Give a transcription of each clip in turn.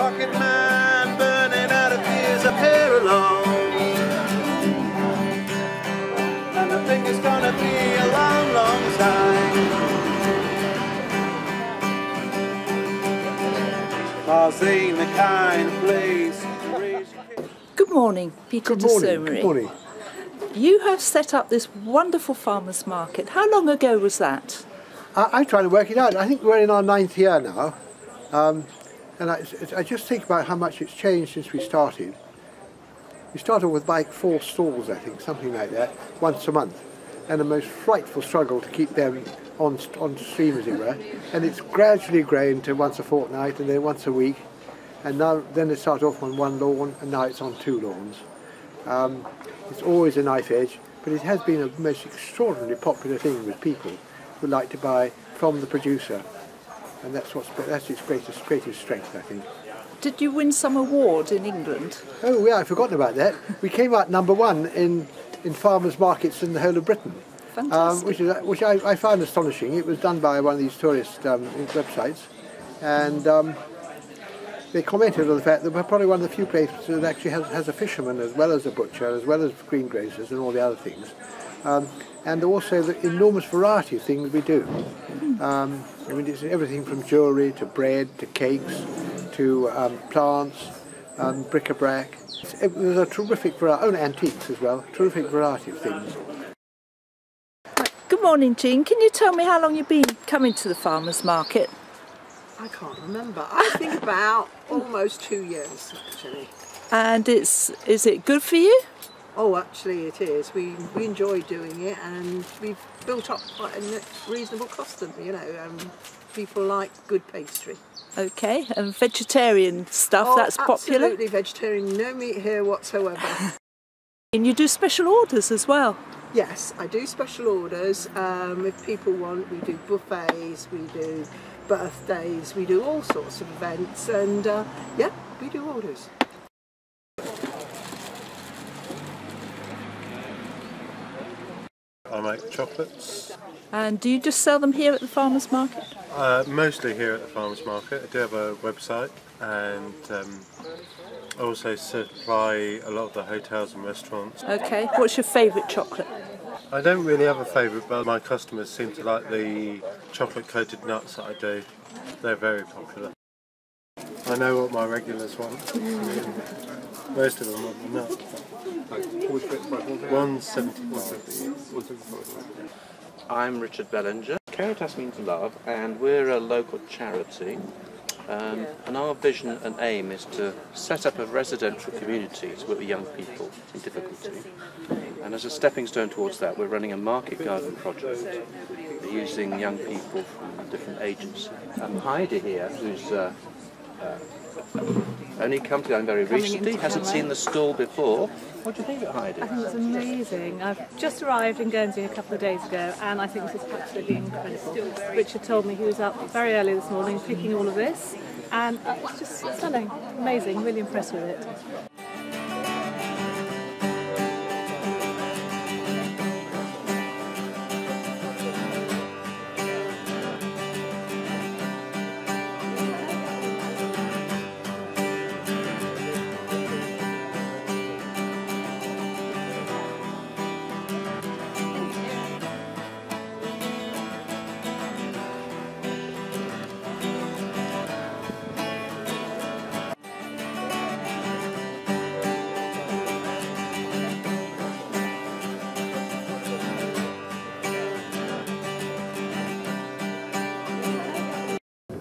rocket man burning out of tears up here alone. And I think it's gonna be a long, long time. Mars ain't the kind of place. Good morning, Peter de Somery. Good morning. You have set up this wonderful farmers market. How long ago was that? I'm trying to work it out. I think we're in our 9th year now. And I just think about how much it's changed since we started. We started with like 4 stalls, I think, something like that, once a month. And a most frightful struggle to keep them on stream, as it were. And it's gradually grown to once a fortnight and then once a week. And then it started off on 1 lawn and now it's on 2 lawns. It's always a knife edge, but it has been a most extraordinarily popular thing with people who like to buy from the producer. And that's its greatest strength, I think. Did you win some award in England? Oh yeah, I've forgotten about that. We came out #1 in farmers' markets in the whole of Britain. Fantastic. Which I found astonishing. It was done by one of these tourist websites, and they commented on the fact that we're probably one of the few places that actually has a fisherman as well as a butcher, as well as greengrocers and all the other things. And also the enormous variety of things we do. I mean, it's everything from jewellery to bread to cakes to plants, bric-a-brac. There's a terrific variety, and antiques as well, terrific variety of things. Good morning, Jean. Can you tell me how long you've been coming to the farmers market? I can't remember. I think about almost 2 years, actually. And is it good for you? Oh, actually it is. We enjoy doing it, and we've built up quite a reasonable custom, you know. People like good pastry. Okay, and vegetarian stuff, that's popular? Absolutely vegetarian, no meat here whatsoever. And you do special orders as well? Yes, I do special orders. If people want, we do buffets, we do birthdays, we do all sorts of events, and yeah, we do orders. I make chocolates. And do you just sell them here at the farmers market? Mostly here at the farmers market. I do have a website, and I also supply a lot of the hotels and restaurants. Okay, what's your favourite chocolate? I don't really have a favourite, but my customers seem to like the chocolate coated nuts that I do. They're very popular. I know what my regulars want. Most of them want the nuts. 175. I'm Richard Bellinger. Caritas Means Love, and we're a local charity. And our vision and aim is to set up a residential community to work with young people in difficulty. And as a stepping stone towards that, we're running a market garden project using young people from different agencies. Heidi here, who's only come to Glen very recently, hasn't seen the stall before. What do you think of it, Heidi? I think it's amazing. I've just arrived in Guernsey a couple of days ago, and I think this is absolutely incredible. Richard told me he was up very early this morning picking all of this, and it's just stunning, amazing, really impressed with it.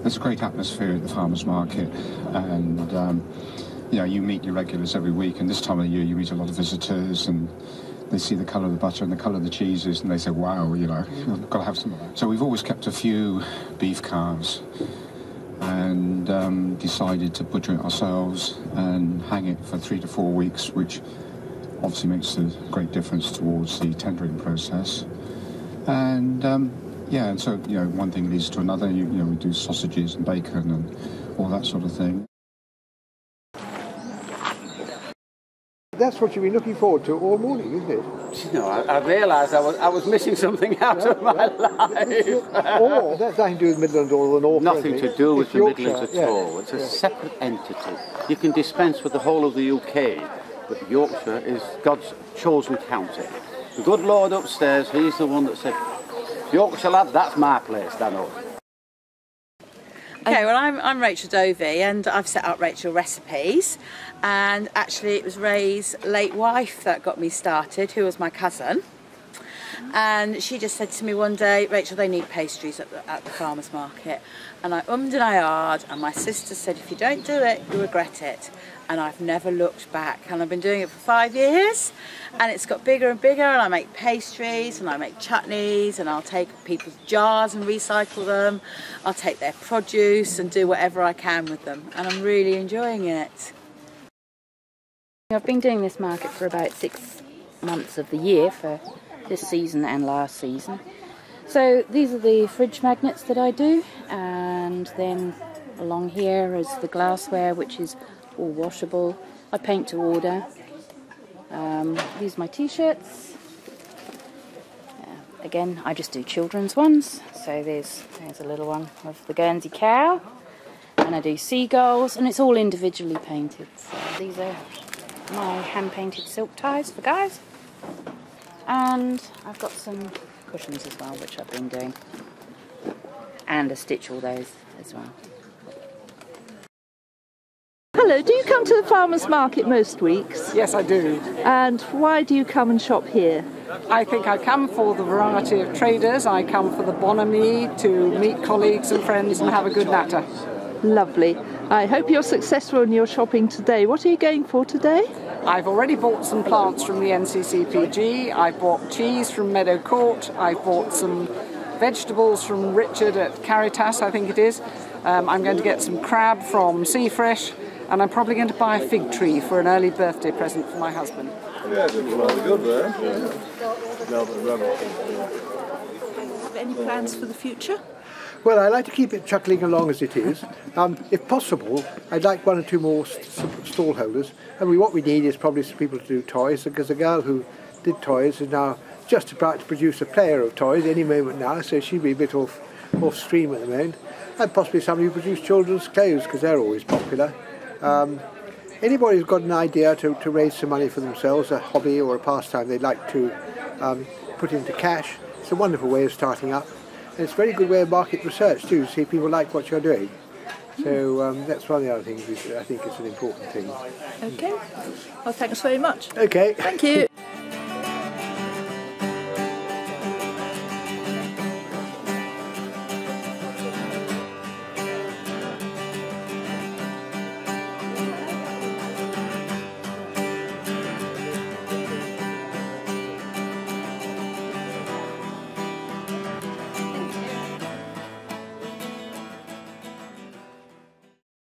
There's a great atmosphere at the farmers market, and you know, you meet your regulars every week, and this time of the year you meet a lot of visitors, and they see the colour of the butter and the colour of the cheeses, and they say, wow, you know, I've got to have some of that. So we've always kept a few beef calves and decided to butcher it ourselves and hang it for 3 to 4 weeks, which obviously makes a great difference towards the tendering process. And yeah, and so, you know, one thing leads to another. You know, we do sausages and bacon and all that sort of thing. that's what you've been looking forward to all morning, isn't it? You know, I realised I was missing something out of my life. Or that's nothing to do with Midlands or the North. Nothing to do with it's the Yorkshire, Midlands at all. It's a separate entity. You can dispense with the whole of the UK, but Yorkshire is God's chosen county. The good Lord upstairs, he's the one that said, Yorkshire lad, that's my place, Dan up. Okay, well I'm Rachel Dovey and I've set up Rachel Recipes, and actually it was Ray's late wife that got me started, who was my cousin, and she just said to me one day, Rachel, they need pastries at the farmer's market, and I ummed and I ahed, and my sister said, if you don't do it, you'll regret it. And I've never looked back, and I've been doing it for 5 years, and it's got bigger and bigger, and I make pastries and I make chutneys, and I'll take people's jars and recycle them, I'll take their produce and do whatever I can with them, and I'm really enjoying it. I've been doing this market for about 6 months of the year, for this season and last season. So these are the fridge magnets that I do, and then along here is the glassware, which is all washable. I paint to order. These are my t-shirts. Again, I just do children's ones. So there's a little one of the Guernsey cow, and I do seagulls, and it's all individually painted. So these are my hand-painted silk ties for guys, and I've got some cushions as well, which I've been doing, and I stitch all those as well. Hello, do you come to the farmers market most weeks? Yes, I do. And why do you come and shop here? I think I come for the variety of traders. I come for the bonhomie, to meet colleagues and friends and have a good natter. Lovely. I hope you're successful in your shopping today. What are you going for today? I've already bought some plants from the NCCPG. I bought cheese from Meadow Court. I bought some vegetables from Richard at Caritas, I think it is. I'm going to get some crab from Sea Fresh. And I'm probably going to buy a fig tree for an early birthday present for my husband. Yeah, it looks rather good there. Have any plans for the future? Well, I like to keep it chuckling along as it is. If possible, I'd like 1 or 2 more stall holders. And what we need is probably some people to do toys, because the girl who did toys is now just about to produce a player of toys any moment now, so she'd be a bit off stream at the moment. And possibly somebody who produces children's clothes, because they're always popular. Anybody who's got an idea to raise some money for themselves, a hobby or a pastime they'd like to put into cash, it's a wonderful way of starting up. And it's a very good way of market research too, to see if people like what you're doing. So that's one of the other things I think is an important thing. Okay. Well, thanks very much. Okay. Thank you.